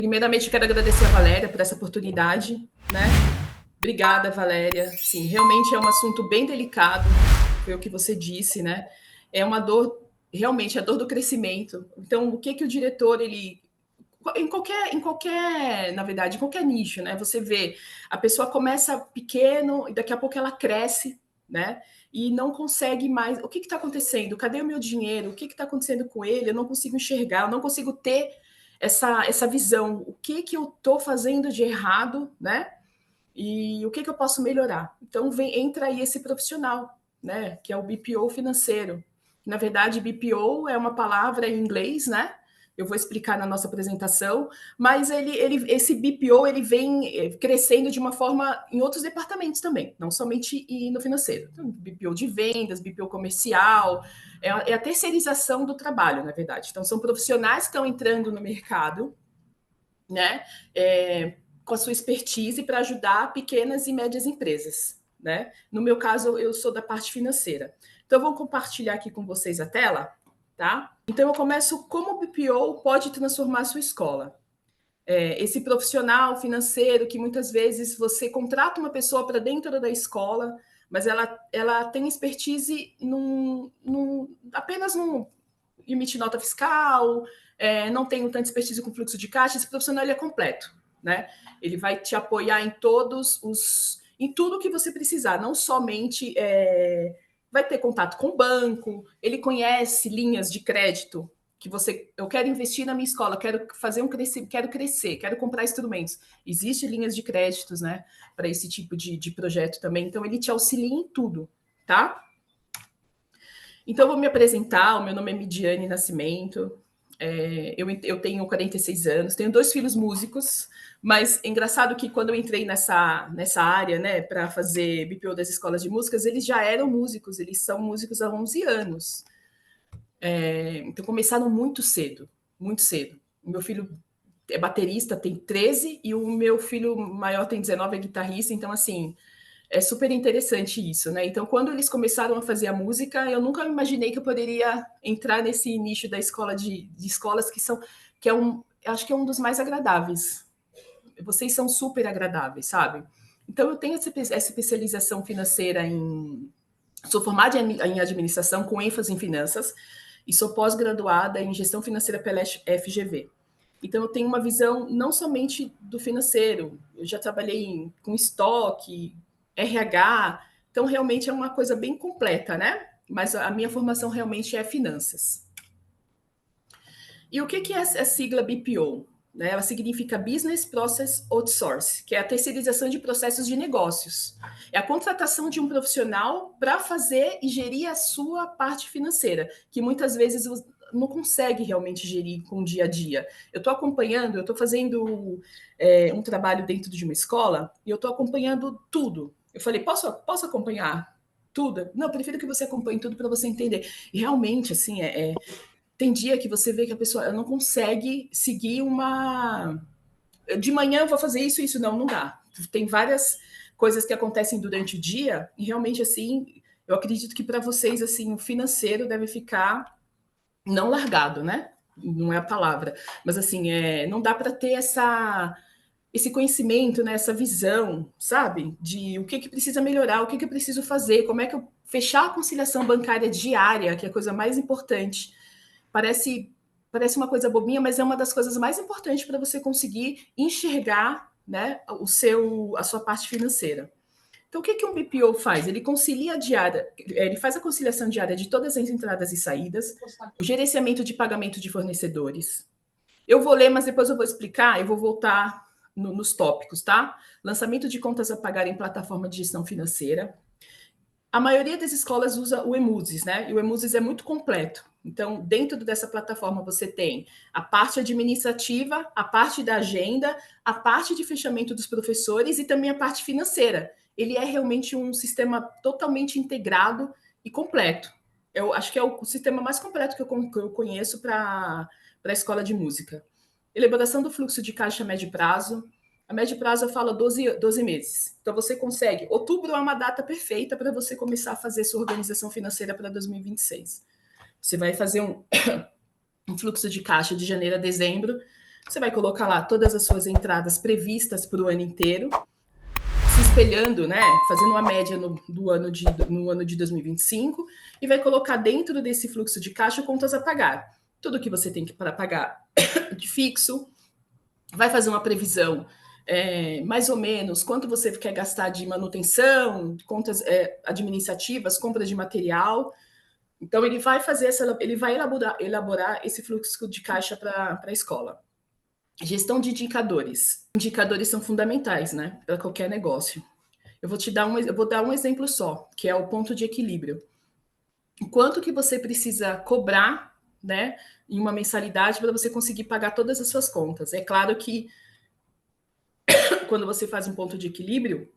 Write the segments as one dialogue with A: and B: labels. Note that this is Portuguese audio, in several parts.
A: Primeiramente, eu quero agradecer a Valéria por essa oportunidade, né? Obrigada, Valéria. Sim, realmente é um assunto bem delicado, foi o que você disse, né? É uma dor, realmente, a dor do crescimento. Então, o que o diretor, ele... na verdade, em qualquer nicho, né? Você vê, a pessoa começa pequeno e daqui a pouco ela cresce, né? E não consegue mais. O que está acontecendo? Cadê o meu dinheiro? O que está acontecendo com ele? Eu não consigo enxergar, eu não consigo ter essa visão. O que eu estou fazendo de errado, né? E o que eu posso melhorar? Então, entra aí esse profissional, né? Que é o BPO financeiro. Na verdade, BPO é uma palavra em inglês, né? Eu vou explicar na nossa apresentação, mas esse BPO ele vem crescendo de uma forma em outros departamentos também, não somente no financeiro. Então, BPO de vendas, BPO comercial, é a terceirização do trabalho, na verdade. Então, são profissionais que estão entrando no mercado, né? Com a sua expertise para ajudar pequenas e médias empresas, né? No meu caso, eu sou da parte financeira. Então, eu vou compartilhar aqui com vocês a tela, tá? Então, eu começo como o BPO pode transformar a sua escola. Esse profissional financeiro que muitas vezes você contrata uma pessoa para dentro da escola, mas ela tem expertise apenas no emitir nota fiscal, não tem tanta expertise com fluxo de caixa. Esse profissional ele é completo, né? Ele vai te apoiar em tudo que você precisar, não somente vai ter contato com o banco, ele conhece linhas de crédito que eu quero investir na minha escola, quero fazer quero crescer, quero comprar instrumentos. Existem linhas de créditos, né, para esse tipo de projeto também. Então ele te auxilia em tudo, tá? Então, eu vou me apresentar. O meu nome é Midiane Nascimento. Eu tenho 46 anos, tenho 2 filhos músicos, mas é engraçado que quando eu entrei nessa área, né, para fazer BPO das escolas de músicas, eles já eram músicos, eles são músicos há 11 anos. Então, começaram muito cedo, muito cedo. O meu filho é baterista, tem 13, e o meu filho maior tem 19, é guitarrista. Então, assim, é super interessante isso, né? Então, quando eles começaram a fazer a música, eu nunca imaginei que eu poderia entrar nesse nicho da escola de escolas acho que é um dos mais agradáveis. Vocês são super agradáveis, sabe? Então, eu tenho essa especialização financeira sou formada em administração com ênfase em finanças e sou pós-graduada em gestão financeira pela FGV. Então, eu tenho uma visão não somente do financeiro, eu já trabalhei com estoque, RH, então realmente é uma coisa bem completa, né? Mas a minha formação realmente é finanças. E o que é a sigla BPO? Ela significa Business Process Outsource, que é a terceirização de processos de negócios. É a contratação de um profissional para fazer e gerir a sua parte financeira, que muitas vezes não consegue realmente gerir com o dia a dia. Eu estou fazendo um trabalho dentro de uma escola e eu estou acompanhando tudo. Eu falei, posso acompanhar tudo? Não, eu prefiro que você acompanhe tudo para você entender. E realmente, assim, tem dia que você vê que a pessoa não consegue seguir de manhã eu vou fazer isso, não dá. Tem várias coisas que acontecem durante o dia e realmente, assim, eu acredito que para vocês, assim, o financeiro deve ficar não largado, né? Não é a palavra, mas assim, não dá para ter esse conhecimento, né, essa visão, sabe? De o que precisa melhorar, o que eu preciso fazer, como é que eu fechar a conciliação bancária diária, que é a coisa mais importante. Parece uma coisa bobinha, mas é uma das coisas mais importantes para você conseguir enxergar, né, a sua parte financeira. Então, o que um BPO faz? Ele concilia a diária, ele faz a conciliação diária de todas as entradas e saídas, o gerenciamento de pagamento de fornecedores. Eu vou ler, mas depois eu vou explicar, eu vou voltar nos tópicos, tá? Lançamento de contas a pagar em plataforma de gestão financeira. A maioria das escolas usa o Emusis, né? E o Emusis é muito completo. Então, dentro dessa plataforma, você tem a parte administrativa, a parte da agenda, a parte de fechamento dos professores e também a parte financeira. Ele é realmente um sistema totalmente integrado e completo. Eu acho que é o sistema mais completo que eu conheço para a escola de música. Elaboração do fluxo de caixa a médio prazo. A médio prazo eu falo 12 meses. Então, você consegue. Outubro é uma data perfeita para você começar a fazer sua organização financeira para 2026. Você vai fazer um fluxo de caixa de janeiro a dezembro. Você vai colocar lá todas as suas entradas previstas para o ano inteiro, se espelhando, né, fazendo uma média no ano de 2025, e vai colocar dentro desse fluxo de caixa contas a pagar. Tudo que você tem que para pagar de fixo, vai fazer uma previsão mais ou menos quanto você quer gastar de manutenção, contas administrativas, compras de material. Então ele vai fazer ele vai elaborar esse fluxo de caixa para a escola. Gestão de indicadores. Indicadores são fundamentais, né, para qualquer negócio. Eu vou dar um exemplo só, que é o ponto de equilíbrio. Quanto que você precisa cobrar, né, em uma mensalidade para você conseguir pagar todas as suas contas? É claro que quando você faz um ponto de equilíbrio,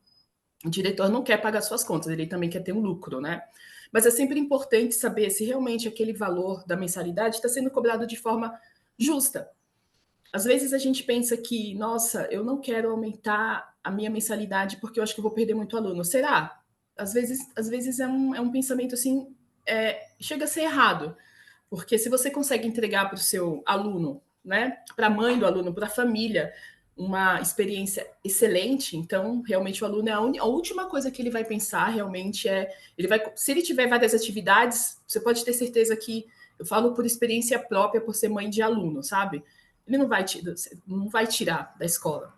A: o diretor não quer pagar suas contas, ele também quer ter um lucro, né? Mas é sempre importante saber se realmente aquele valor da mensalidade está sendo cobrado de forma justa. Às vezes a gente pensa que, nossa, eu não quero aumentar a minha mensalidade porque eu acho que eu vou perder muito aluno. Será? Às vezes é um pensamento assim, chega a ser errado. Porque se você consegue entregar para o seu aluno, né, para a mãe do aluno, para a família, uma experiência excelente, então realmente o aluno a última coisa que ele vai pensar realmente se ele tiver várias atividades, você pode ter certeza que eu falo por experiência própria, por ser mãe de aluno, sabe? Ele não vai tirar da escola.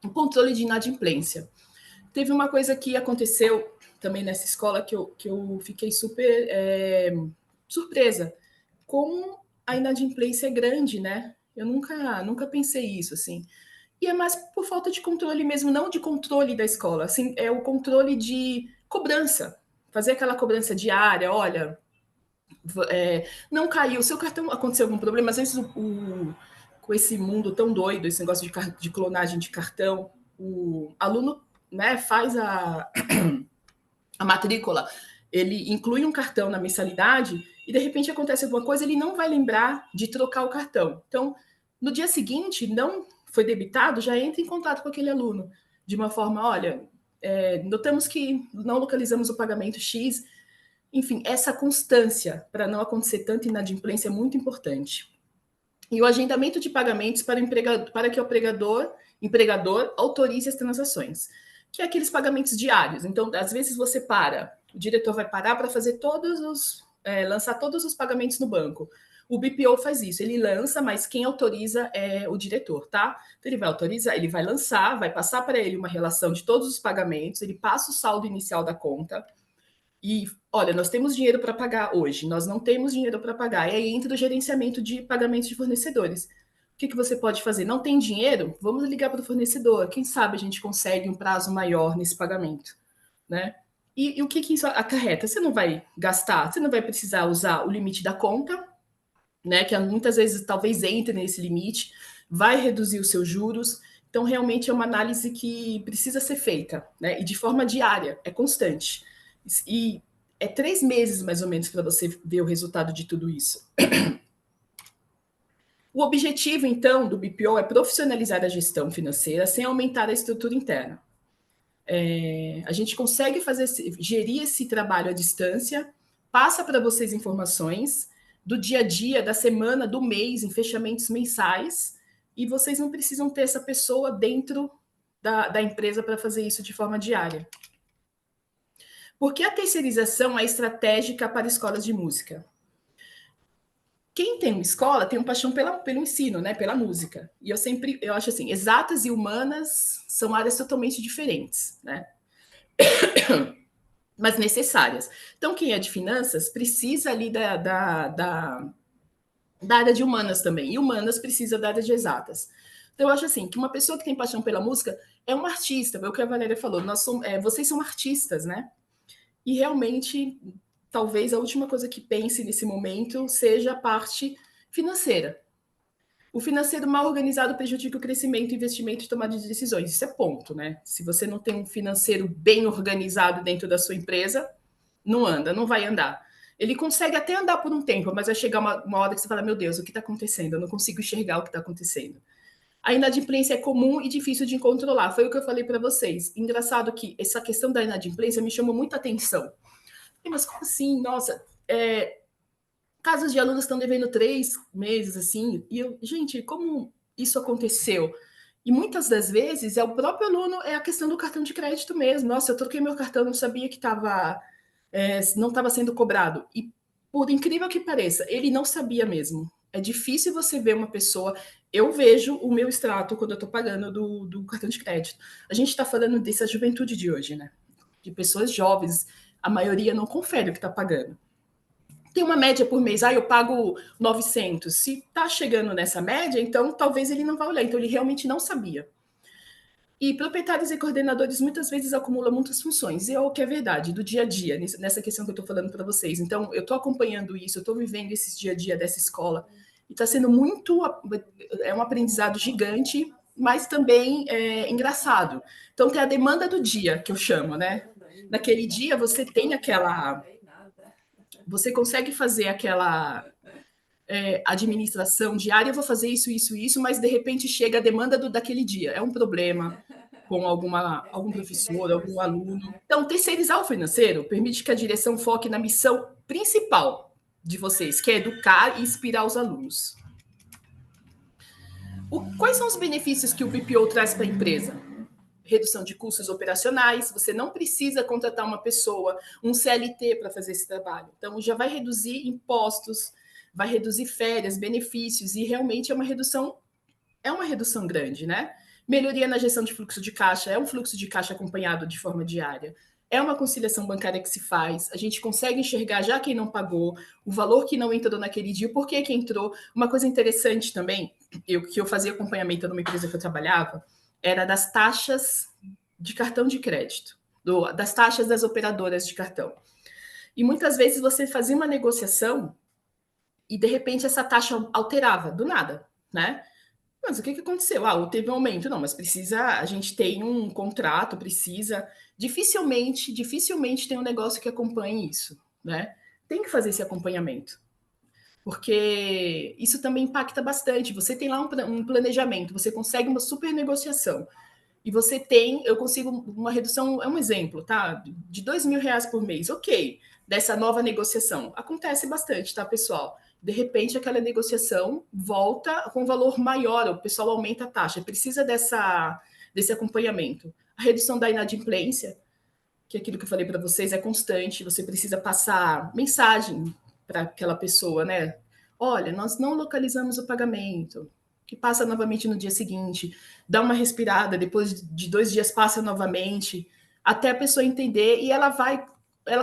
A: O controle de inadimplência. Teve uma coisa que aconteceu também nessa escola que eu fiquei super surpresa. Como a inadimplência é grande, né? Eu nunca pensei isso, assim. E é mais por falta de controle mesmo, não de controle da escola, assim, é o controle de cobrança. Fazer aquela cobrança diária, olha, não caiu, seu cartão aconteceu algum problema, às vezes com esse mundo tão doido, esse negócio de clonagem de cartão, o aluno, né, faz a matrícula, ele inclui um cartão na mensalidade e de repente acontece alguma coisa, ele não vai lembrar de trocar o cartão. Então, no dia seguinte, não foi debitado, já entra em contato com aquele aluno de uma forma, olha, notamos que não localizamos o pagamento X. Enfim, essa constância para não acontecer tanta inadimplência é muito importante. E o agendamento de pagamentos para que o empregador autorize as transações, que é aqueles pagamentos diários. Então, às vezes você o diretor vai parar para fazer lançar todos os pagamentos no banco. O BPO faz isso, ele lança, mas quem autoriza é o diretor, tá? Então, ele vai autorizar, ele vai lançar, vai passar para ele uma relação de todos os pagamentos, ele passa o saldo inicial da conta, e, olha, nós temos dinheiro para pagar hoje, nós não temos dinheiro para pagar. E aí entra o gerenciamento de pagamentos de fornecedores. O que você pode fazer? Não tem dinheiro? Vamos ligar para o fornecedor. Quem sabe a gente consegue um prazo maior nesse pagamento, né? E o que isso acarreta? Você não vai gastar, você não vai precisar usar o limite da conta, né? Que muitas vezes talvez entre nesse limite, vai reduzir os seus juros. Então, realmente é uma análise que precisa ser feita, né? E de forma diária, é constante. E é 3 meses, mais ou menos, para você ver o resultado de tudo isso. O objetivo, então, do BPO é profissionalizar a gestão financeira sem aumentar a estrutura interna. A gente consegue gerir esse trabalho à distância, passa para vocês informações do dia a dia, da semana, do mês, em fechamentos mensais, e vocês não precisam ter essa pessoa dentro da empresa para fazer isso de forma diária. Porque a terceirização é estratégica para escolas de música. Quem tem uma escola tem uma paixão pelo ensino, né? Pela música. E eu acho assim, exatas e humanas são áreas totalmente diferentes, né? Mas necessárias. Então, quem é de finanças precisa ali da área de humanas também. E humanas precisa da área de exatas. Então, eu acho assim, que uma pessoa que tem paixão pela música é uma artista, é o que a Valéria falou. Vocês são artistas, né? E realmente, talvez a última coisa que pense nesse momento seja a parte financeira. O financeiro mal organizado prejudica o crescimento, investimento e tomada de decisões. Isso é ponto, né? Se você não tem um financeiro bem organizado dentro da sua empresa, não anda, não vai andar. Ele consegue até andar por um tempo, mas vai chegar uma hora que você fala, meu Deus, o que está acontecendo? Eu não consigo enxergar o que está acontecendo. A inadimplência é comum e difícil de controlar. Foi o que eu falei para vocês. Engraçado que essa questão da inadimplência me chamou muita atenção. Mas como assim? Nossa, casos de alunos que estão devendo 3 meses, assim. E eu, gente, como isso aconteceu? E muitas das vezes é o próprio aluno, é a questão do cartão de crédito mesmo. Nossa, eu troquei meu cartão, não sabia que não estava sendo cobrado. E por incrível que pareça, ele não sabia mesmo. É difícil você ver uma pessoa. Eu vejo o meu extrato quando eu estou pagando do cartão de crédito. A gente está falando dessa juventude de hoje, né? De pessoas jovens, a maioria não confere o que está pagando. Tem uma média por mês, eu pago 900. Se está chegando nessa média, então talvez ele não vá olhar. Então ele realmente não sabia. E proprietários e coordenadores muitas vezes acumulam muitas funções, e é o que é verdade, do dia a dia, nessa questão que eu estou falando para vocês. Então, eu estou acompanhando isso, eu estou vivendo esse dia a dia dessa escola, e está sendo um aprendizado gigante, mas também engraçado. Então, tem a demanda do dia, que eu chamo, né? Naquele dia, você tem você consegue fazer aquela administração diária, eu vou fazer isso, mas de repente chega a demanda daquele dia. É um problema com algum professor, algum aluno. Então, terceirizar o financeiro permite que a direção foque na missão principal de vocês, que é educar e inspirar os alunos. Quais são os benefícios que o BPO traz para a empresa? Redução de custos operacionais, você não precisa contratar uma pessoa, um CLT para fazer esse trabalho. Então, já vai reduzir impostos, vai reduzir férias, benefícios, e realmente é uma redução grande, né? Melhoria na gestão de fluxo de caixa, é um fluxo de caixa acompanhado de forma diária. É uma conciliação bancária que se faz, a gente consegue enxergar já quem não pagou, o valor que não entrou naquele dia, por que entrou. Uma coisa interessante também, que eu fazia acompanhamento numa empresa que eu trabalhava, era das taxas de cartão de crédito, das taxas das operadoras de cartão. E muitas vezes você fazia uma negociação e, de repente, essa taxa alterava, do nada, né? Mas o que aconteceu? Teve um aumento. Não, mas a gente tem um contrato, dificilmente tem um negócio que acompanhe isso, né? Tem que fazer esse acompanhamento, porque isso também impacta bastante. Você tem lá um planejamento, você consegue uma super negociação, e eu consigo uma redução, é um exemplo, tá? De R$ 2.000 por mês, ok, dessa nova negociação. Acontece bastante, tá, pessoal? De repente, aquela negociação volta com um valor maior, o pessoal aumenta a taxa, precisa desse acompanhamento. A redução da inadimplência, que é aquilo que eu falei para vocês, é constante, você precisa passar mensagem para aquela pessoa, né? Olha, nós não localizamos o pagamento, que passa novamente no dia seguinte, dá uma respirada, depois de 2 dias passa novamente, até a pessoa entender, e ela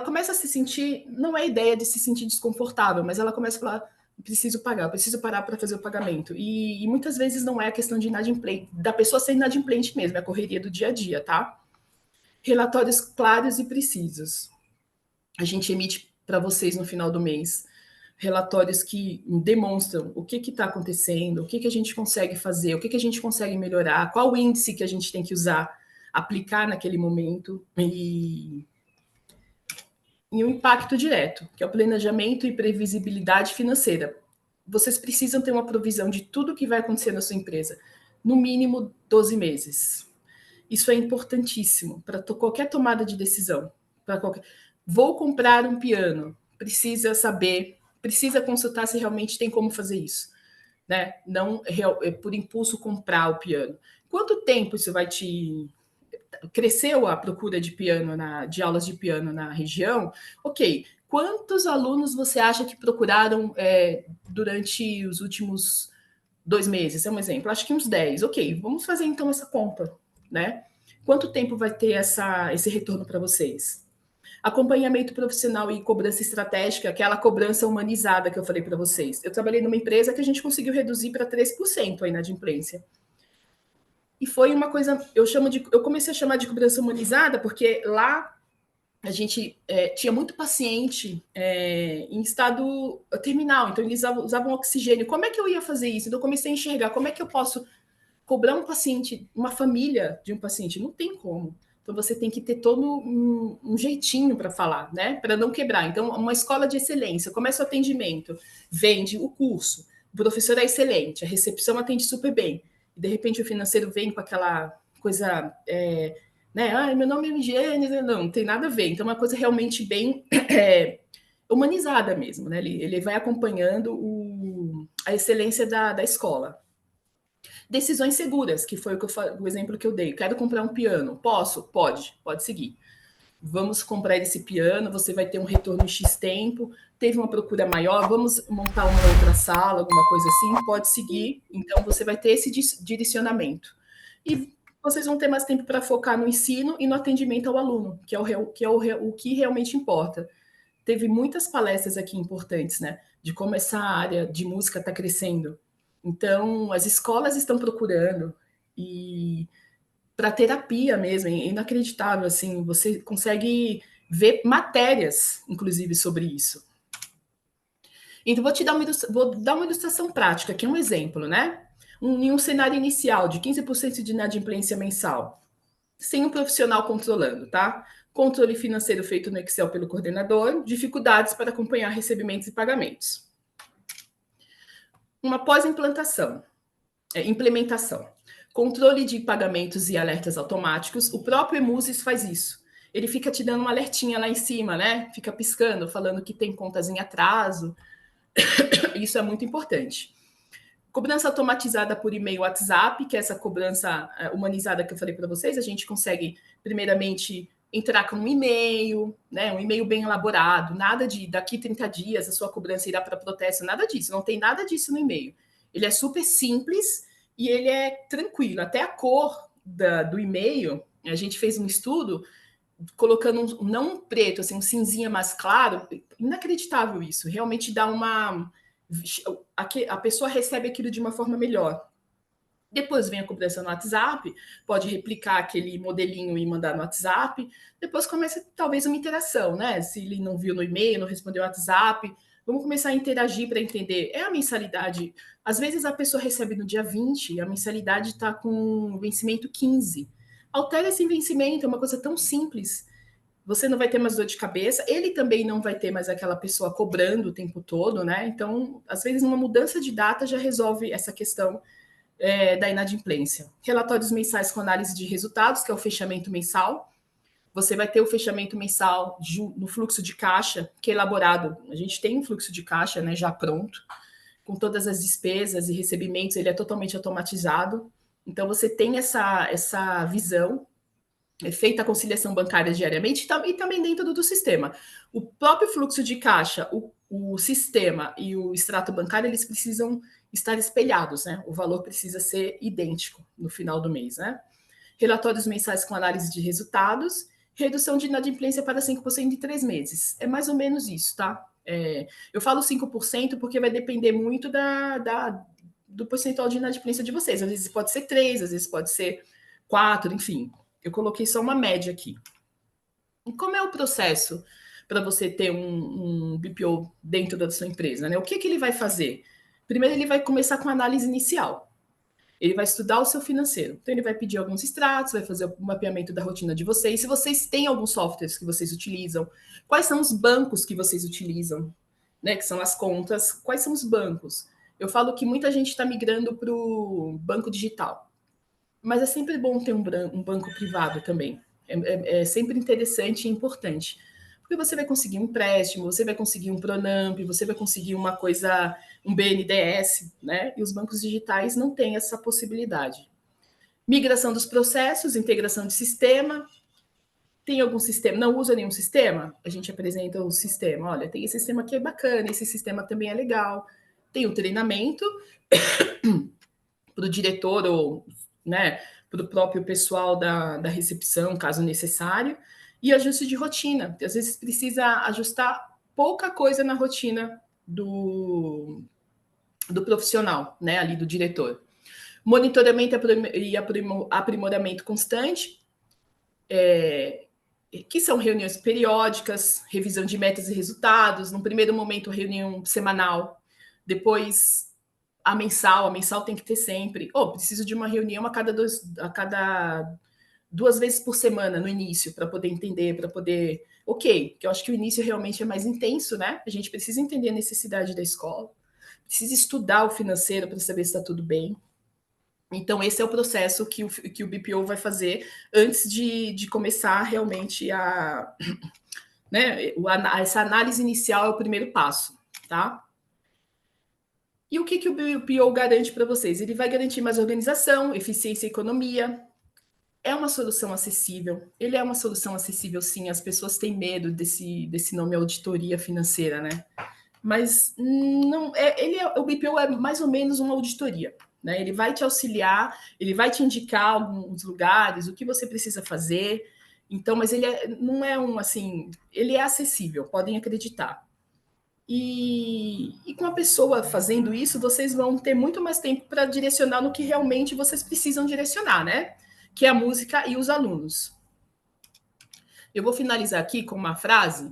A: começa a se sentir, não é a ideia de se sentir desconfortável, mas ela começa a falar, preciso pagar, preciso parar para fazer o pagamento. E muitas vezes não é a questão de inadimplente, da pessoa ser inadimplente mesmo, é a correria do dia a dia, tá? Relatórios claros e precisos. A gente emite para vocês no final do mês relatórios que demonstram o que está acontecendo, o que a gente consegue fazer, o que a gente consegue melhorar, qual o índice que a gente tem que usar, aplicar naquele momento, e o impacto direto, que é o planejamento e previsibilidade financeira. Vocês precisam ter uma provisão de tudo que vai acontecer na sua empresa, no mínimo 12 meses. Isso é importantíssimo para qualquer tomada de decisão. Vou comprar um piano, precisa consultar se realmente tem como fazer isso, né? Não por impulso comprar o piano. Quanto tempo isso vai te... Cresceu a procura de piano, de aulas de piano na região? Ok. Quantos alunos você acha que procuraram durante os últimos 2 meses? É um exemplo. Acho que uns 10. Ok, vamos fazer então essa conta, né? Quanto tempo vai ter esse retorno para vocês? Acompanhamento profissional e cobrança estratégica, aquela cobrança humanizada que eu falei para vocês. Eu trabalhei numa empresa que a gente conseguiu reduzir para 3% a inadimplência. E foi uma coisa, eu comecei a chamar de cobrança humanizada, porque lá a gente tinha muito paciente em estado terminal, então eles usavam oxigênio. Como é que eu ia fazer isso? Então eu comecei a enxergar como é que eu posso cobrar um paciente, uma família de um paciente. Não tem como. Então você tem que ter todo um jeitinho para falar, né? Para não quebrar. Então, uma escola de excelência, começa o atendimento, vende o curso, o professor é excelente, a recepção atende super bem. E de repente o financeiro vem com aquela coisa, né? Meu nome é Migiane, não tem nada a ver. Então, é uma coisa realmente bem humanizada mesmo, né? Ele vai acompanhando a excelência da escola. Decisões seguras, que foi o exemplo que eu dei. Quero comprar um piano. Posso? Pode seguir. Vamos comprar esse piano, você vai ter um retorno em X tempo, teve uma procura maior, vamos montar uma outra sala, alguma coisa assim, pode seguir. Então, você vai ter esse direcionamento. E vocês vão ter mais tempo para focar no ensino e no atendimento ao aluno, que é o que realmente importa. Teve muitas palestras aqui importantes, né? De como essa área de música está crescendo. Então, as escolas estão procurando e para terapia mesmo, é inacreditável, assim, você consegue ver matérias, inclusive, sobre isso. Então, vou dar uma ilustração prática, aqui um exemplo, né? Em um cenário inicial de 15% de inadimplência mensal, sem um profissional controlando, tá? Controle financeiro feito no Excel pelo coordenador, dificuldades para acompanhar recebimentos e pagamentos. Uma pós-implantação, implementação. Controle de pagamentos e alertas automáticos. O próprio Emusis faz isso. Ele fica te dando uma alertinha lá em cima, né? Fica piscando, falando que tem contas em atraso. Isso é muito importante. Cobrança automatizada por e-mail WhatsApp, que é essa cobrança humanizada que eu falei para vocês. A gente consegue, primeiramente, entrar com um e-mail, né? Um e-mail bem elaborado. Nada de daqui 30 dias a sua cobrança irá para protesto. Nada disso. Não tem nada disso no e-mail. Ele é super simples e ele é tranquilo. Até a cor do e-mail, a gente fez um estudo colocando não um preto, assim, um cinzinha mais claro. Inacreditável isso. Realmente dá uma... A pessoa recebe aquilo de uma forma melhor. Depois vem a cobrança no WhatsApp, pode replicar aquele modelinho e mandar no WhatsApp. Depois começa talvez uma interação, né? Se ele não viu no e-mail, não respondeu no WhatsApp, vamos começar a interagir para entender. É a mensalidade. Às vezes a pessoa recebe no dia 20, a mensalidade está com vencimento 15. Altera esse vencimento, é uma coisa tão simples. Você não vai ter mais dor de cabeça, ele também não vai ter mais aquela pessoa cobrando o tempo todo, né? Então, às vezes, uma mudança de data já resolve essa questão da inadimplência. Relatórios mensais com análise de resultados, que é o fechamento mensal. Você vai ter o fechamento mensal no fluxo de caixa, que é elaborado. A gente tem um fluxo de caixa, né, já pronto, com todas as despesas e recebimentos, ele é totalmente automatizado. Então, você tem essa visão. É feita a conciliação bancária diariamente e também dentro do sistema. O próprio fluxo de caixa, o sistema e o extrato bancário, eles precisam estar espelhados, né? O valor precisa ser idêntico no final do mês, né? Relatórios mensais com análise de resultados, redução de inadimplência para 5% em 3 meses. É mais ou menos isso, tá? Eu falo 5% porque vai depender muito do percentual de inadimplência de vocês. Às vezes pode ser 3, às vezes pode ser 4, enfim. Eu coloquei só uma média aqui. E como é o processo para você ter um BPO dentro da sua empresa, né? O que ele vai fazer? Primeiro, ele vai começar com a análise inicial. Ele vai estudar o seu financeiro. Então, ele vai pedir alguns extratos, vai fazer o mapeamento da rotina de vocês. Se vocês têm alguns softwares que vocês utilizam, quais são os bancos que vocês utilizam, né? Que são as contas. Quais são os bancos? Eu falo que muita gente está migrando para o banco digital. Mas é sempre bom ter um banco privado também. É sempre interessante e importante. Porque você vai conseguir um empréstimo, você vai conseguir um Pronamp, você vai conseguir uma coisa, um BNDES, né? E os bancos digitais não têm essa possibilidade. Migração dos processos, integração de sistema. Tem algum sistema? Não usa nenhum sistema? A gente apresenta o sistema. Olha, tem esse sistema aqui é bacana, esse sistema também é legal. Tem o treinamento para o diretor ou, né, para o próprio pessoal da recepção, caso necessário, e ajuste de rotina. Às vezes precisa ajustar pouca coisa na rotina do profissional, né, ali do diretor. Monitoramento e aprimoramento constante, que são reuniões periódicas, revisão de metas e resultados, no primeiro momento reunião semanal, depois a mensal tem que ter sempre. Preciso de uma reunião a cada 2 vezes por semana no início, para poder entender, para poder. Ok, que eu acho que o início realmente é mais intenso, né? A gente precisa entender a necessidade da escola, precisa estudar o financeiro para saber se está tudo bem. Então, esse é o processo que o BPO vai fazer antes de começar realmente a. Né, essa análise inicial é o primeiro passo, tá? E o que, que o BPO garante para vocês? Ele vai garantir mais organização, eficiência e economia. É uma solução acessível. Ele é uma solução acessível, sim. As pessoas têm medo desse nome auditoria financeira, né? Mas não o BPO é mais ou menos uma auditoria. Né? Ele vai te auxiliar, ele vai te indicar alguns lugares, o que você precisa fazer. Então, mas não é um assim, ele é acessível, podem acreditar. E com a pessoa fazendo isso, vocês vão ter muito mais tempo para direcionar no que realmente vocês precisam direcionar, né? Que é a música e os alunos. Eu vou finalizar aqui com uma frase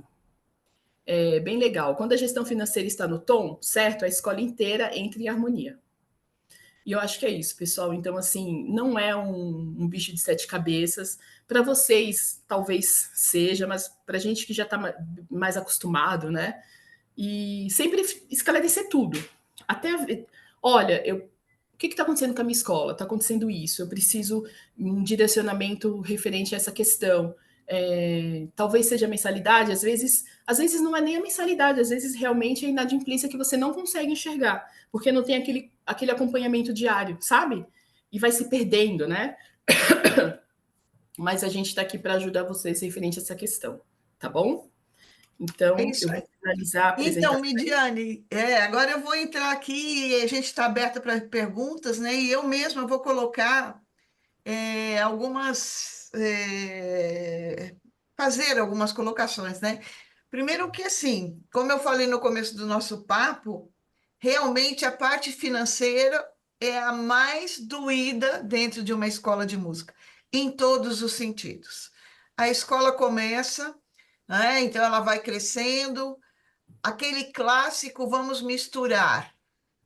A: bem legal. Quando a gestão financeira está no tom certo, a escola inteira entra em harmonia. E eu acho que é isso, pessoal. Então, assim, não é um bicho de sete cabeças. Para vocês, talvez seja, mas para gente que já está mais acostumado, né? E sempre esclarecer tudo. Até, olha, o que está acontecendo com a minha escola? Está acontecendo isso. Eu preciso um direcionamento referente a essa questão. Talvez seja a mensalidade, às vezes não é nem a mensalidade, às vezes realmente é a inadimplência que você não consegue enxergar, porque não tem aquele acompanhamento diário, sabe? E vai se perdendo, né? Mas a gente está aqui para ajudar vocês referente a essa questão, tá bom?
B: É
A: Então,
B: isso
A: eu
B: aí.
A: vou finalizar a
B: Então,
A: apresentação.
B: Midiane, agora eu vou entrar aqui e a gente está aberta para perguntas, né? E eu mesma vou colocar algumas, fazer algumas colocações, né? Primeiro que, assim, como eu falei no começo do nosso papo, realmente a parte financeira é a mais doída dentro de uma escola de música, em todos os sentidos. A escola começa, né? Então ela vai crescendo, aquele clássico, vamos misturar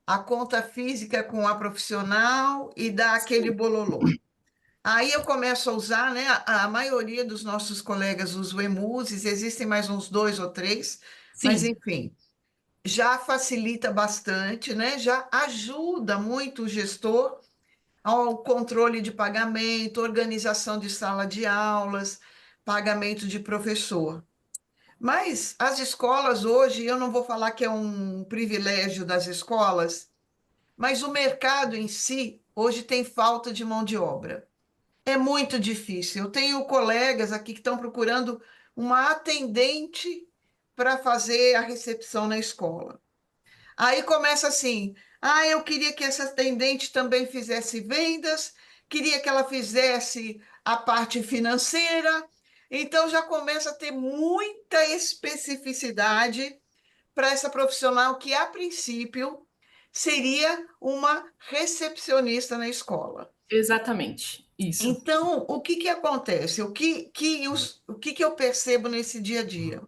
B: a conta física com a profissional e dar aquele bololô. Aí eu começo a usar, né? A maioria dos nossos colegas usa o Emuses, existem mais uns dois ou três, mas
A: Sim,
B: enfim, já facilita bastante, né? Já ajuda muito o gestor ao controle de pagamento, organização de sala de aulas, pagamento de professor. Mas as escolas hoje, eu não vou falar que é um privilégio das escolas, mas o mercado em si hoje tem falta de mão de obra. É muito difícil. Eu tenho colegas aqui que estão procurando uma atendente para fazer a recepção na escola. Aí começa assim: ah, eu queria que essa atendente também fizesse vendas, queria que ela fizesse a parte financeira. Então já começa a ter muita especificidade para essa profissional que, a princípio, seria uma recepcionista na escola.
A: exatamente. Isso.
B: Então, o que que acontece? O que que eu percebo nesse dia a dia?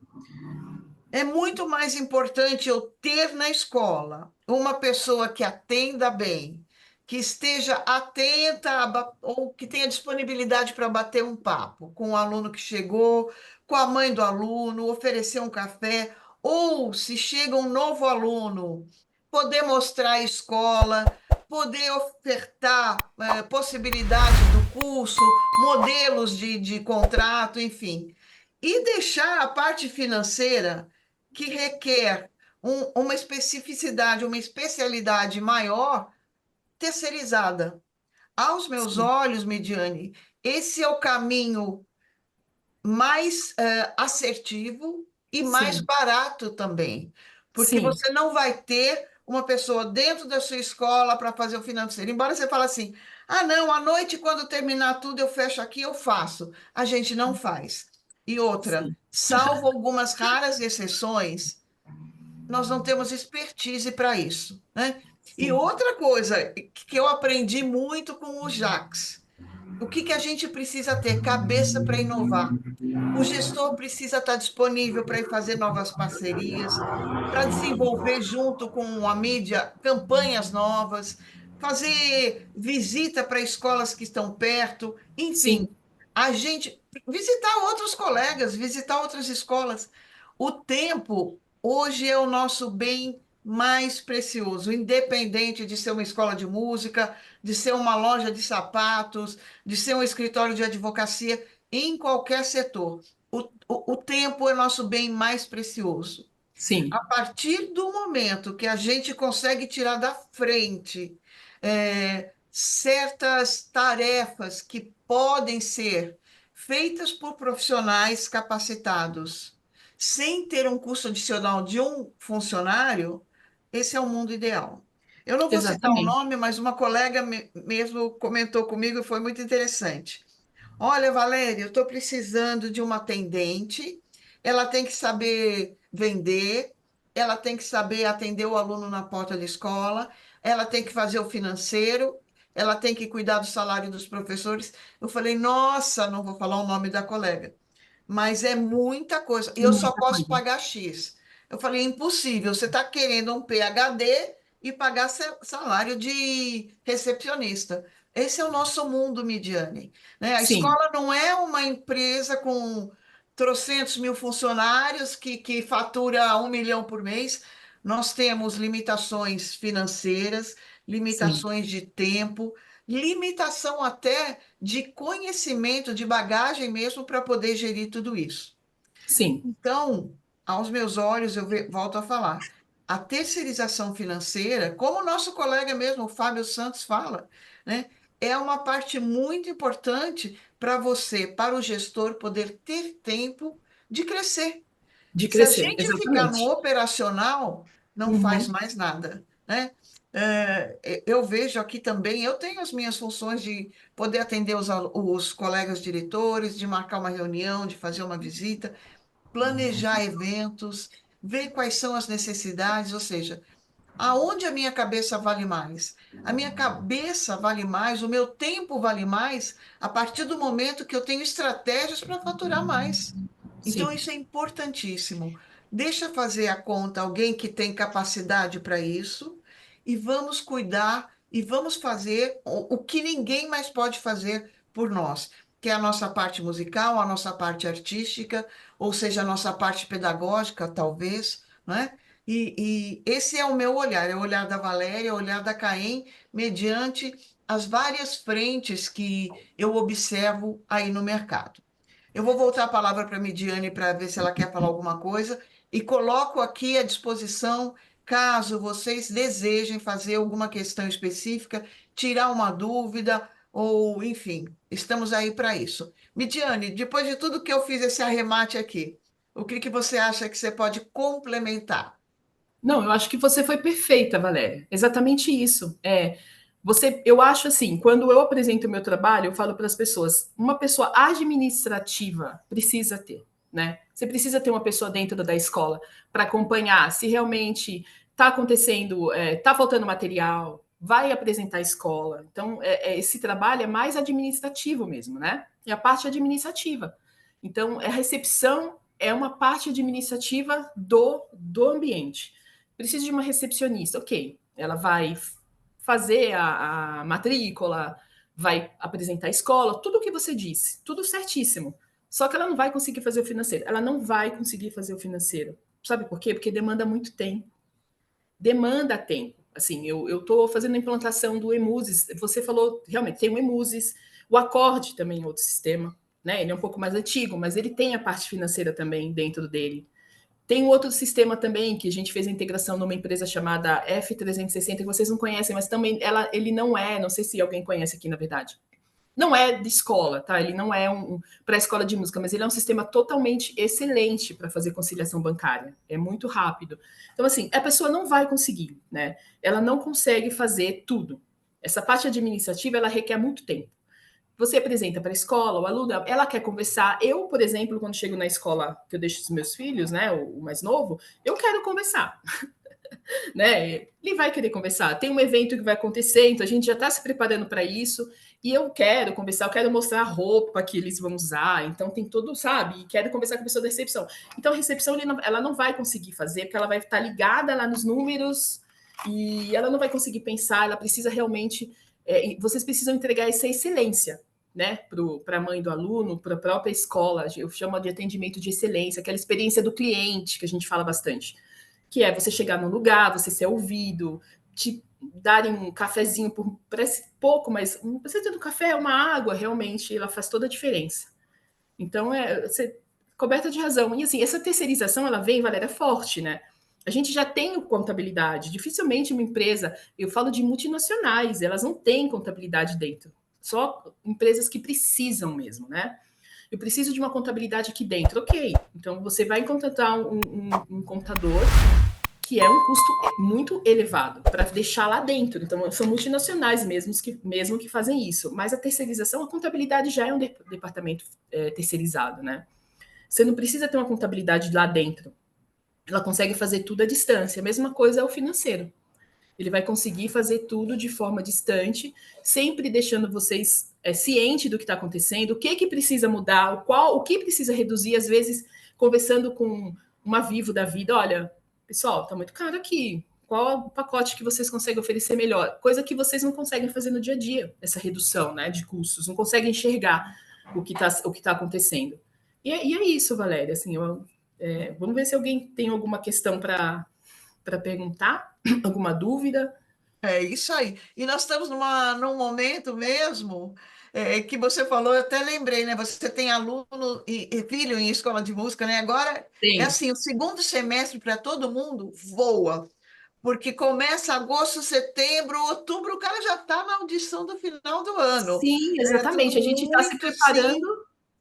B: É muito mais importante eu ter na escola uma pessoa que atenda bem, que esteja atenta ou que tenha disponibilidade para bater um papo com o aluno que chegou, com a mãe do aluno, oferecer um café, ou se chega um novo aluno, poder mostrar a escola, poder ofertar possibilidades do curso, modelos de contrato, enfim. E deixar a parte financeira que requer uma especificidade, uma especialidade maior, terceirizada. Aos meus
A: Sim,
B: olhos, Mediane, esse é o caminho mais assertivo e mais
A: sim,
B: barato também, porque
A: sim,
B: você não vai ter uma pessoa dentro da sua escola para fazer o financeiro. Embora você fale assim, ah, não, à noite, quando terminar tudo, eu fecho aqui, eu faço. A gente não faz. E outra,
A: sim,
B: salvo algumas raras exceções, nós não temos expertise para isso, né? E
A: sim,
B: outra coisa que eu aprendi muito com o Jax, o que que a gente precisa ter? Cabeça para inovar. O gestor precisa estar disponível para ir fazer novas parcerias, para desenvolver junto com a mídia campanhas novas, fazer visita para escolas que estão perto, enfim,
A: sim,
B: a gente visitar outros colegas, visitar outras escolas. O tempo hoje é o nosso bem mais precioso, independente de ser uma escola de música, de ser uma loja de sapatos, de ser um escritório de advocacia, em qualquer setor. O tempo é nosso bem mais precioso.
A: Sim,
B: A partir do momento que a gente consegue tirar da frente certas tarefas que podem ser feitas por profissionais capacitados, sem ter um custo adicional de um funcionário, esse é o mundo ideal. Eu não vou citar o
A: exatamente.
B: nome, mas uma colega mesmo comentou comigo e foi muito interessante. Olha, Valéria, eu estou precisando de uma atendente. Ela tem que saber vender, ela tem que saber atender o aluno na porta da escola, ela tem que fazer o financeiro, ela tem que cuidar do salário dos professores. Eu falei, nossa, não vou falar o nome da colega, mas é muita coisa. E eu só
A: Muita
B: posso
A: coisa.
B: pagar X. Eu falei, impossível, você está querendo um PhD e pagar salário de recepcionista. Esse é o nosso mundo, Midiane, né? A
A: Sim,
B: escola não é uma empresa com trocentos mil funcionários que fatura 1 milhão por mês. Nós temos limitações financeiras,
A: sim,
B: limitações de tempo, limitação até de conhecimento, de bagagem mesmo para poder gerir tudo isso.
A: sim,
B: Então, aos meus olhos, eu volto a falar, a terceirização financeira, como o nosso colega mesmo, o Fábio Santos, fala, né, é uma parte muito importante para você, para o gestor, poder ter tempo de crescer.
A: de
B: Se a
A: crescer,
B: gente ficar no
A: exatamente.
B: operacional, não faz
A: Uhum.
B: mais nada, né? Eu vejo aqui também, eu tenho as minhas funções de poder atender os colegas diretores, de marcar uma reunião, de fazer uma visita, planejar eventos, ver quais são as necessidades, ou seja, aonde a minha cabeça vale mais? A minha cabeça vale mais, o meu tempo vale mais a partir do momento que eu tenho estratégias para faturar mais. Então,
A: Sim,
B: isso é importantíssimo. Deixa fazer a conta alguém que tem capacidade para isso e vamos cuidar e vamos fazer o que ninguém mais pode fazer por nós, que é a nossa parte musical, a nossa parte artística, ou seja, a nossa parte pedagógica, talvez, né? E esse é o meu olhar, é o olhar da Valéria, é o olhar da Caém, mediante as várias frentes que eu observo aí no mercado. Eu vou voltar a palavra para a Midiane para ver se ela quer falar alguma coisa e coloco aqui à disposição, caso vocês desejem fazer alguma questão específica, tirar uma dúvida ou, enfim, estamos aí para isso. Midiane, depois de tudo que eu fiz esse arremate aqui, o que que você acha que você pode complementar?
A: não, eu acho que você foi perfeita, Valéria. Exatamente isso. Eu acho assim, quando eu apresento o meu trabalho, eu falo para as pessoas, uma pessoa administrativa precisa ter, né? Você precisa ter uma pessoa dentro da escola para acompanhar se realmente está acontecendo, está faltando material, vai apresentar a escola. Então, esse trabalho é mais administrativo mesmo, né? É a parte administrativa. Então, a recepção é uma parte administrativa do ambiente. Preciso de uma recepcionista, ok. Ela vai fazer a matrícula, vai apresentar a escola, tudo o que você disse, tudo certíssimo. Só que ela não vai conseguir fazer o financeiro. Ela não vai conseguir fazer o financeiro. Sabe por quê? Porque demanda muito tempo. Demanda tempo. Assim, eu estou fazendo a implantação do Emusis. Você falou, realmente, tem o Emusis, o Acorde também é outro sistema, né? Ele é um pouco mais antigo, mas ele tem a parte financeira também dentro dele. Tem um outro sistema também que a gente fez a integração numa empresa chamada F360, que vocês não conhecem, mas também ele não é, não sei se alguém conhece aqui na verdade. Não é de escola, tá? Ele não é para a escola de música, mas ele é um sistema totalmente excelente para fazer conciliação bancária. É muito rápido. Então, assim, a pessoa não vai conseguir, né? Ela não consegue fazer tudo. Essa parte administrativa, ela requer muito tempo. Você apresenta para a escola, o aluno, ela quer conversar. Eu, por exemplo, quando chego na escola que eu deixo os meus filhos, né, o mais novo, eu quero conversar, né? Ele vai querer conversar. Tem um evento que vai acontecer, então a gente já está se preparando para isso. E eu quero conversar, eu quero mostrar a roupa que eles vão usar. Então tem todo, sabe? E quero conversar com a pessoa da recepção. Então a recepção ela não vai conseguir fazer, porque ela vai estar ligada lá nos números e ela não vai conseguir pensar. Ela precisa realmente. Vocês precisam entregar essa excelência, né, para a mãe do aluno, para a própria escola. Eu chamo de atendimento de excelência, aquela experiência do cliente que a gente fala bastante, que é você chegar num lugar, você ser ouvido, te darem um cafezinho, parece pouco, mas não precisa ter um café, uma água, realmente, ela faz toda a diferença. Então, você coberta de razão. E assim, essa terceirização, ela vem, Valéria, forte, né? A gente já tem contabilidade. Dificilmente uma empresa, eu falo de multinacionais, elas não têm contabilidade dentro. Só empresas que precisam mesmo, né? Eu preciso de uma contabilidade aqui dentro. Ok, então você vai contratar um contador que é um custo muito elevado para deixar lá dentro. Então, são multinacionais mesmo que fazem isso. Mas a terceirização, a contabilidade já é um departamento terceirizado, né? Você não precisa ter uma contabilidade lá dentro. Ela consegue fazer tudo à distância. A mesma coisa é o financeiro. Ele vai conseguir fazer tudo de forma distante, sempre deixando vocês cientes do que está acontecendo, o que precisa mudar, o que precisa reduzir, às vezes, conversando com uma Vivo da vida, olha, pessoal, está muito caro aqui. Qual o pacote que vocês conseguem oferecer melhor? Coisa que vocês não conseguem fazer no dia a dia, essa redução, né, de custos, não conseguem enxergar o que tá acontecendo. E é isso, Valéria. Assim, vamos ver se alguém tem alguma questão para perguntar, alguma dúvida.
B: É isso aí. E nós estamos num momento mesmo que você falou, eu até lembrei, né? Você tem aluno e filho em escola de música, né? Agora é
A: Tem.
B: assim, o segundo semestre para todo mundo voa, porque começa agosto, setembro, outubro, o cara já está na audição do final do ano.
A: Sim,
B: É
A: exatamente.
B: tudo
A: A gente está se
B: muito assim.
A: preparando,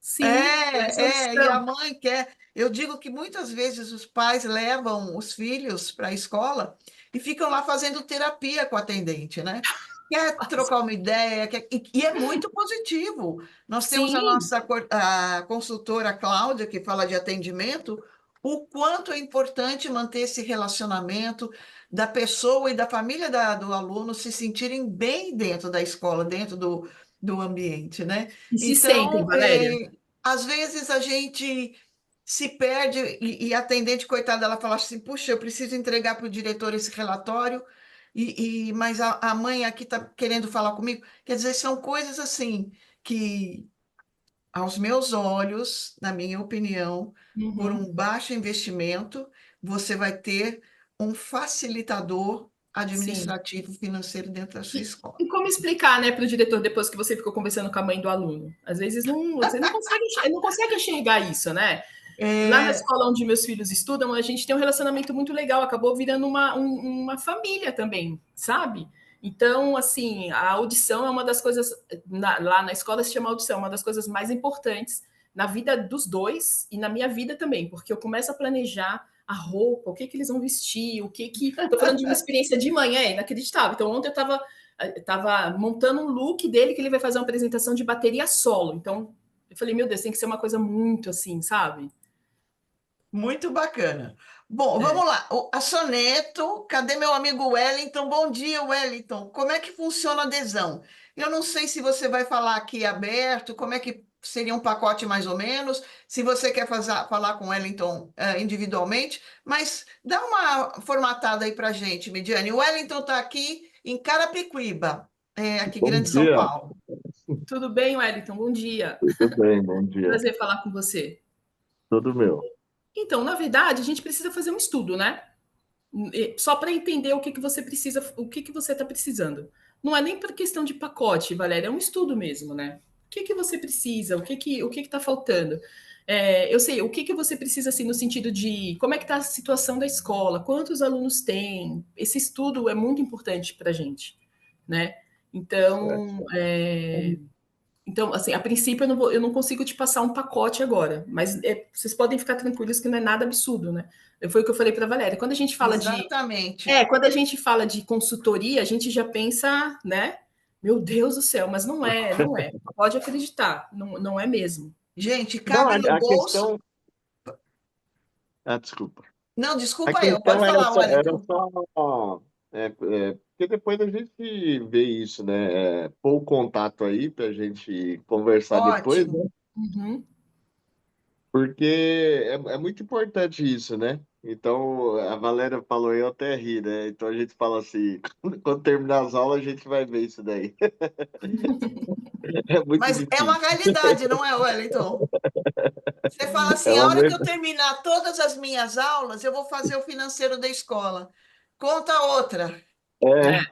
A: sim, para essa
B: E a
A: audição.
B: mãe quer. Eu digo que muitas vezes os pais levam os filhos para a escola e ficam lá fazendo terapia com a atendente, né? Quer trocar uma ideia, e é muito positivo. Nós temos a
A: Sim,
B: nossa a consultora Cláudia, que fala de atendimento, o quanto é importante manter esse relacionamento da pessoa e da família do aluno se sentirem bem dentro da escola, dentro do ambiente, né?
A: e se sentem,
B: Então,
A: Valéria.
B: às vezes a gente se perde e a atendente, coitada, ela fala assim, puxa, eu preciso entregar para o diretor esse relatório, mas a mãe aqui está querendo falar comigo. Quer dizer, são coisas assim que, aos meus olhos, na minha opinião, por
A: Uhum,
B: um baixo investimento, você vai ter um facilitador
A: sim.
B: administrativo financeiro dentro da sua escola.
A: E como explicar, né, para o diretor depois que você ficou conversando com a mãe do aluno? Às vezes você não consegue enxergar isso, né? Lá na
B: É,
A: escola onde meus filhos estudam, a gente tem um relacionamento muito legal, acabou virando uma família também, sabe? Então, assim, a audição é uma das coisas, lá na escola se chama audição, uma das coisas mais importantes na vida dos dois e na minha vida também, porque eu começo a planejar a roupa, o que eles vão vestir, o que que... Tô falando de uma experiência de manhã, é inacreditável. Então, ontem eu tava montando um look dele que ele vai fazer uma apresentação de bateria solo. Então, eu falei, meu Deus, tem que ser uma coisa muito assim, sabe?
B: muito bacana. Bom,
A: É.
B: vamos lá. A Soneto, cadê meu amigo Wellington? Bom dia, Wellington. Como é que funciona a adesão? Eu não sei se você vai falar aqui aberto, como é que seria um pacote mais ou menos, se você quer falar com o Wellington individualmente, mas dá uma formatada aí para gente, Midiane. O Wellington está aqui em Carapicuíba, aqui,
C: Bom
B: Grande São
C: dia,
B: Paulo.
A: Tudo bem, Wellington? Bom dia.
C: tudo bem, bom dia.
A: Prazer falar com você.
C: Tudo meu.
A: Então, na verdade, a gente precisa fazer um estudo, né? Só para entender o que que você precisa, o que que você está precisando. Não é nem por questão de pacote, Valéria, é um estudo mesmo, né? O que que você precisa? O que está faltando? Eu sei, o que que você precisa, assim, no sentido de como é que está a situação da escola, quantos alunos tem? Esse estudo é muito importante para a gente, né? Então,
C: Certo.
A: então, assim, a princípio eu não consigo te passar um pacote agora, mas vocês podem ficar tranquilos que não é nada absurdo, né? Foi o que eu falei para a Valéria.
B: Exatamente.
A: Quando a gente fala de consultoria, a gente já pensa, né? Meu Deus do céu, mas não é, não é. Pode acreditar, não, não é mesmo.
B: Gente,
C: Não,
B: cabe no
C: a
B: bolso.
C: questão. Ah, desculpa.
B: Não,
C: A
B: desculpa eu, pode
C: questão
B: falar,
C: era
B: Wellington.
C: só. Porque depois a gente vê isso, né? Pôr o contato aí para a gente conversar depois,
B: Ótimo.
C: né?
A: Uhum.
C: Porque é muito importante isso, né? Então, a Valéria falou, eu até ri, né? Então a gente fala assim, quando terminar as aulas, a gente vai ver isso daí. É muito
B: Mas é uma
C: difícil.
B: realidade, não é, Wellington? Você fala
C: É
B: assim, a
C: uma
B: hora que eu
C: verdade.
B: terminar todas as minhas aulas, eu vou fazer o financeiro da escola. Conta outra.
A: É,
C: É,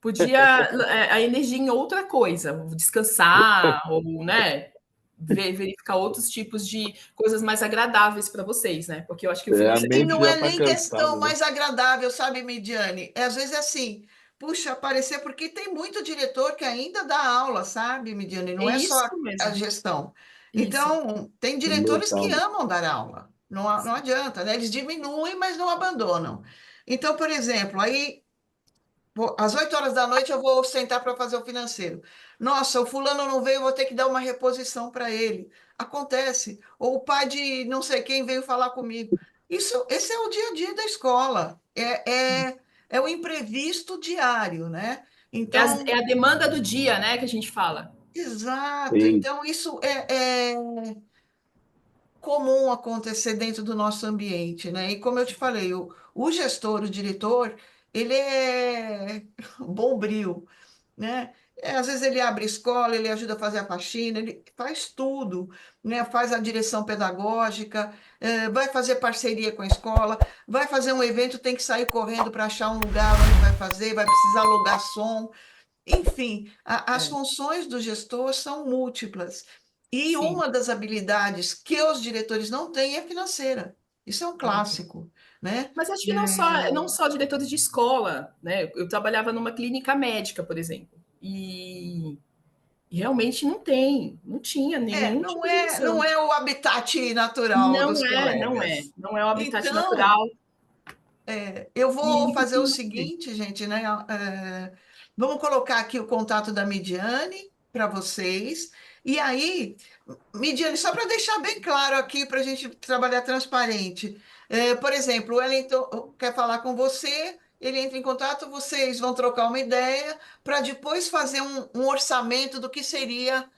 A: podia a energia em outra coisa, descansar, ou, né? verificar outros tipos de coisas mais agradáveis para vocês, né? Porque eu acho que o
C: A
A: financeiro...
B: E
C: mente
B: não
C: já
B: é
C: está
B: nem questão
C: cansada, né?
B: mais agradável, sabe, Midiane? Às vezes é assim, puxa, aparecer, porque tem muito diretor que ainda dá aula, sabe, Midiane?
A: É
B: Não é
A: isso
B: só a
A: mesmo.
B: gestão.
A: Isso.
B: Então, tem
C: É meu
B: diretores que
C: calma.
B: amam dar aula. Não adianta, né? Eles diminuem, mas não abandonam. Então, por exemplo, aí às 8 horas da noite eu vou sentar para fazer o financeiro. Nossa, o fulano não veio, eu vou ter que dar uma reposição para ele. Acontece. Ou o pai de não sei quem veio falar comigo. Esse é o dia a dia da escola. É o imprevisto diário, né?
A: É
B: Então,
A: a demanda do dia, né, que a gente fala.
B: exato.
C: Sim,
B: Então, isso é comum acontecer dentro do nosso ambiente, né? E como eu te falei, o gestor, o diretor, ele é bombril, né? Às vezes ele abre escola, ele ajuda a fazer a faxina, ele faz tudo, né? Faz a direção pedagógica, vai fazer parceria com a escola, vai fazer um evento, tem que sair correndo para achar um lugar onde vai fazer, vai precisar alugar som. Enfim, as
A: É,
B: funções do gestor são múltiplas. E
A: sim.
B: uma das habilidades que os diretores não têm é financeira. Isso é um clássico, né?
A: Mas acho que não
B: É,
A: só diretores de escola, né? Eu trabalhava numa clínica médica, por exemplo, e realmente não tinha nenhum
B: não
A: tipo de
B: é, não
A: noção.
B: é o habitat natural dos colegas.
A: Não é o habitat
B: Então,
A: natural
B: eu vou
A: e
B: fazer o
A: não tem.
B: seguinte, gente, né? Vamos colocar aqui o contato da Midiane para vocês. E aí, Midiane, só para deixar bem claro aqui, para a gente trabalhar transparente. Por exemplo, o Wellington quer falar com você, ele entra em contato, vocês vão trocar uma ideia para depois fazer um orçamento do que seria,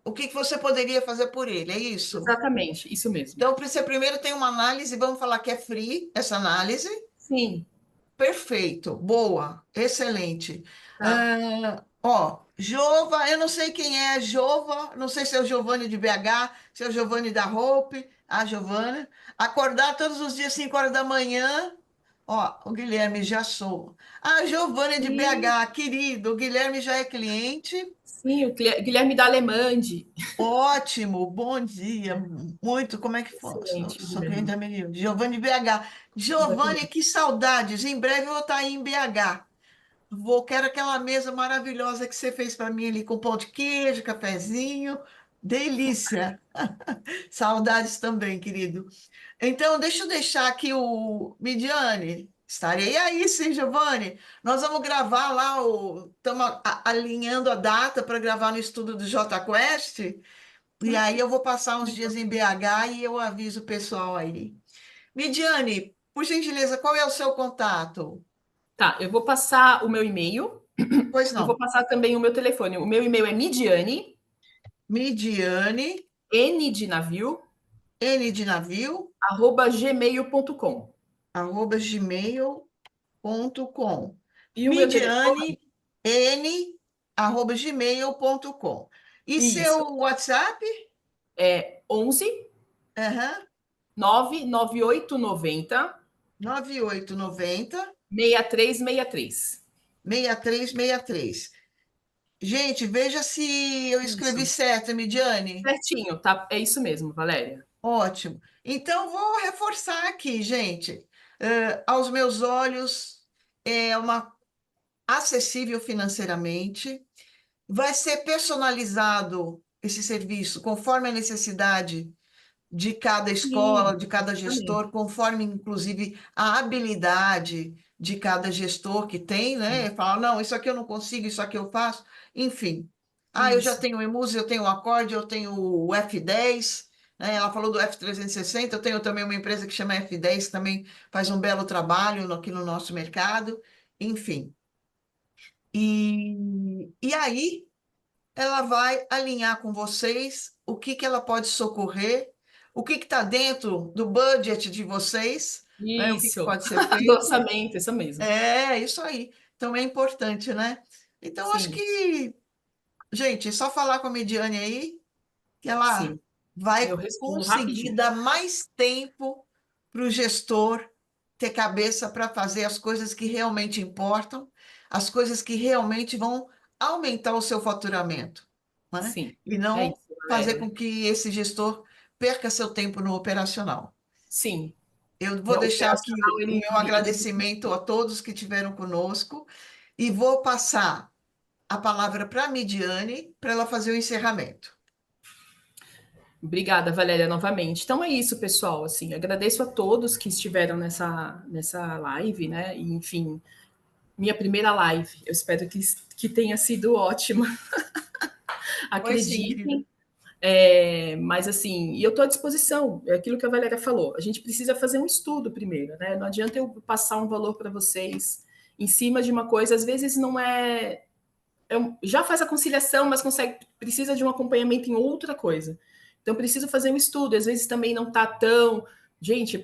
B: o que que você poderia fazer por ele, é isso?
A: Exatamente, isso mesmo.
B: Então, você primeiro tem uma análise, vamos falar que é free, essa análise.
A: Sim,
B: Perfeito, boa, excelente.
A: tá.
B: Jova, eu não sei quem é Jova, não sei se é o Giovanni de BH, se é o Giovanni da Hope, a Giovana. Acordar todos os dias, 5 horas da manhã. Ó, o Guilherme já sou. A Giovanni de
A: Sim,
B: BH, querido, o Guilherme já é cliente.
A: sim, o Guilherme da Alemande.
B: Ótimo, bom dia. Muito, como é que foi?
A: Excelente,
B: Sou cliente
A: Guilherme.
B: da menina. Giovanni de BH. Giovanni,
A: Exatamente.
B: que saudades. Em breve eu vou estar aí em BH. Quero aquela mesa maravilhosa que você fez para mim ali com pão de queijo, cafezinho. Delícia. Saudades também, querido. Então, deixa eu deixar aqui o Midiane. Estarei aí, sim, Giovanni. Nós vamos gravar lá, estamos alinhando a data para gravar no estúdio do Jota Quest. E
A: Ah,
B: aí eu vou passar uns dias em
A: legal.
B: BH e eu aviso o pessoal aí. Midiane, por gentileza, qual é o seu contato?
A: Tá, eu vou passar o meu e-mail,
B: Pois
A: eu vou
B: não.
A: passar também o meu telefone. O meu e-mail é midiane,
B: Midiane,
A: n de navio,
B: N de navio,
A: gmail.com.
B: @gmail.com.
A: E o meu telefone
B: Midiane, N, @gmail.com. E
A: isso,
B: seu WhatsApp?
A: é 11
B: Aham,
A: 99890
B: 9890
A: 6363.
B: 6363. Gente, veja se eu escrevi
A: Isso.
B: certo, Midiane.
A: Certinho, tá? É isso mesmo, Valéria.
B: Ótimo. Então, vou reforçar aqui, gente. Aos meus olhos, é uma acessível financeiramente, vai ser personalizado esse serviço conforme a necessidade de cada escola,
A: Sim,
B: de cada
A: exatamente.
B: gestor, conforme, inclusive, a habilidade de cada gestor que tem, né? Fala, não, isso aqui eu não consigo, isso aqui eu faço. Enfim. Ah, eu já
A: Isso.
B: tenho o Emuse, eu tenho o Acorde, eu tenho o F10, né? Ela falou do F360, eu tenho também uma empresa que chama F10, que também faz um belo trabalho aqui no nosso mercado. Enfim. E aí ela vai alinhar com vocês o que que ela pode socorrer, o que está dentro do budget de vocês, né? O que que
A: Isso.
B: pode ser
A: Do
B: feito.
A: orçamento, isso mesmo.
B: É, isso aí. Então é importante, né? Então, acho
A: Sim,
B: que, gente, é só falar com a Mediane aí, que ela
A: sim. Eu
B: vai
A: respondo
B: conseguir
A: rapidinho.
B: dar mais tempo para o gestor ter cabeça para fazer as coisas que realmente importam, as coisas que realmente vão aumentar o seu faturamento. né?
A: Sim,
B: E
A: é
B: não
A: isso,
B: fazer
A: Valéria.
B: com que esse gestor perca seu tempo no operacional.
A: Sim,
B: Eu vou
A: né, o
B: deixar aqui
A: operacional,
B: o meu agradecimento a todos que estiveram conosco e vou passar a palavra para a Midiane para ela fazer o encerramento.
A: Obrigada, Valéria, novamente. Então é isso, pessoal. Assim, agradeço a todos que estiveram nessa live, né? E, enfim, minha primeira live. Eu espero que tenha sido ótima.
B: Foi sim, querida.
A: Acreditem. Mas assim, e eu estou à disposição, é aquilo que a Valéria falou. A gente precisa fazer um estudo primeiro, né? Não adianta eu passar um valor para vocês em cima de uma coisa, às vezes não já faz a conciliação, mas precisa de um acompanhamento em outra coisa. Então, preciso fazer um estudo. Às vezes também não está tão. Gente,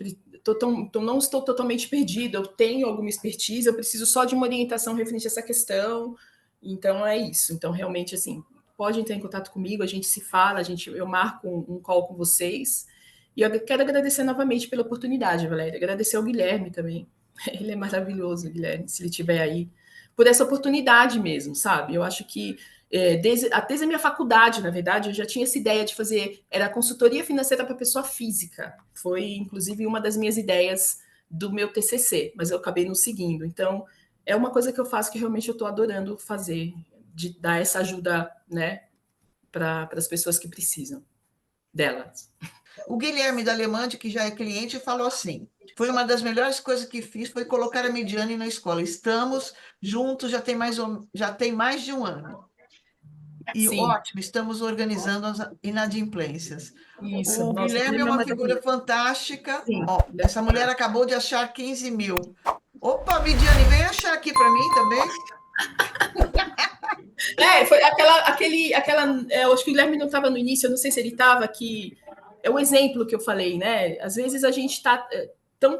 A: não estou totalmente perdido. Eu tenho alguma expertise, eu preciso só de uma orientação referente a essa questão. Então, é isso. Então, realmente, assim, pode entrar em contato comigo, a gente se fala, eu marco um call com vocês. E eu quero agradecer novamente pela oportunidade, Valéria. Agradecer ao Guilherme também. Ele é maravilhoso, Guilherme, se ele estiver aí por essa oportunidade mesmo, sabe? Eu acho que desde a minha faculdade, na verdade, eu já tinha essa ideia de fazer, era consultoria financeira para pessoa física. Foi, inclusive, uma das minhas ideias do meu TCC, mas eu acabei não seguindo. Então, é uma coisa que eu faço que realmente eu estou adorando fazer, de dar essa ajuda, né, para as pessoas que precisam delas.
B: O Guilherme da Alemande, que já é cliente, falou assim: foi uma das melhores coisas que fiz, foi colocar a Mediane na escola. Estamos juntos, já tem mais de um ano. E
A: Sim,
B: ótimo, estamos organizando as inadimplências.
A: isso.
B: O
A: Nossa, o
B: Guilherme é
A: Guilherme é
B: uma figura
A: maravilhoso.
B: fantástica.
A: Sim,
B: Ó,
A: ele é
B: essa mulher
A: fantástico.
B: acabou de achar 15 mil. Opa, Midiane, vem achar aqui para mim também.
A: Foi eu acho que o Guilherme não estava no início, eu não sei se ele estava aqui. É o exemplo que eu falei, né? Às vezes a gente está tão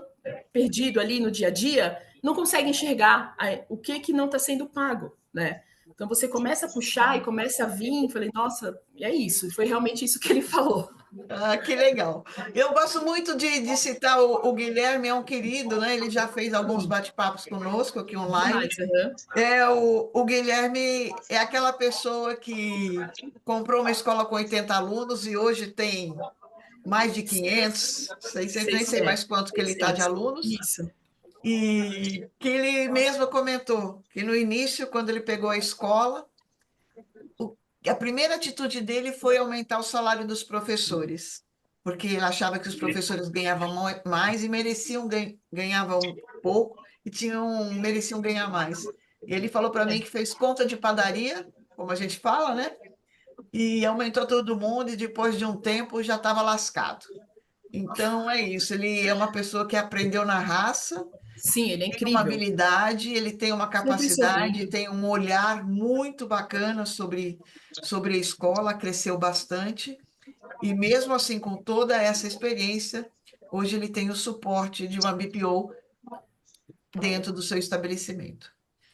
A: perdido ali no dia a dia, não consegue enxergar o que não está sendo pago, né? Então você começa a puxar e começa a vir, falei, nossa, é isso, foi realmente isso que ele falou.
B: Ah, que legal. Eu gosto muito de citar o Guilherme, é um querido, né? Ele já fez alguns bate-papos conosco aqui online.
A: Demais, uhum.
B: O Guilherme é aquela pessoa que comprou uma escola com 80 alunos e hoje tem mais de 500, 600, nem sei mais quanto que ele está de
A: 600.
B: alunos.
A: Isso.
B: E que ele mesmo comentou que no início, quando ele pegou a escola, a primeira atitude dele foi aumentar o salário dos professores, porque ele achava que os professores ganhavam mais e ganhavam pouco e mereciam ganhar mais. E ele falou para mim que fez conta de padaria, como a gente fala, né? E aumentou todo mundo e depois de um tempo já estava lascado. Então é isso, ele é uma pessoa que aprendeu na raça,
A: Sim, ele é
B: tem uma
A: incrível.
B: habilidade, ele tem uma
A: Sempre
B: capacidade,
A: sorrindo.
B: tem um olhar muito bacana sobre a escola, cresceu bastante, e mesmo assim, com toda essa experiência, hoje ele tem o suporte de uma BPO dentro do seu estabelecimento.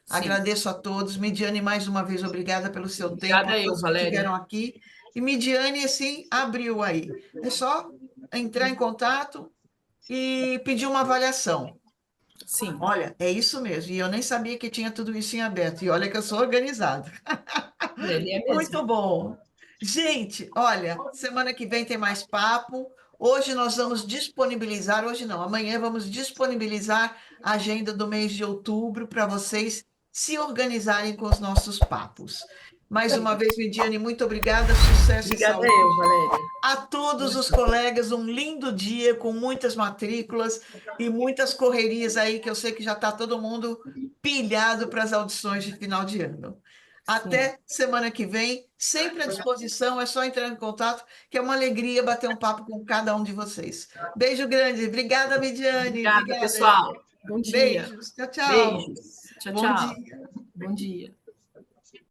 A: Sim.
B: Agradeço a todos. Midiane, mais uma vez, obrigada pelo seu tempo, a
A: Obrigada eu,
B: todos que
A: Valéria.
B: estiveram aqui. E Midiane, assim, abriu aí. É só entrar em contato e pedir uma avaliação.
A: Sim.
B: Olha, é isso mesmo. E eu nem sabia que tinha tudo isso em aberto. E olha que eu sou organizada.
A: Ele é
B: Muito
A: mesmo.
B: bom. Gente, olha, semana que vem tem mais papo. Hoje nós vamos disponibilizar, hoje não, amanhã vamos disponibilizar a agenda do mês de outubro para vocês se organizarem com os nossos papos. Mais uma vez, Midiane, muito obrigada, sucesso e
A: Obrigada
B: saúde.
A: eu, Valéria.
B: A todos os colegas, um lindo dia com muitas matrículas e muitas correrias aí, que eu sei que já está todo mundo pilhado para as audições de final de ano.
A: Sim.
B: Até semana que vem, sempre à disposição, é só entrar em contato, que é uma alegria bater um papo com cada um de vocês. Beijo grande, obrigada, Midiane,
A: Obrigada,
B: obrigada.
A: pessoal. Bom dia.
B: Beijos, tchau, tchau.
A: Beijos. Tchau,
B: Bom
A: tchau.
B: dia.
A: Bom dia.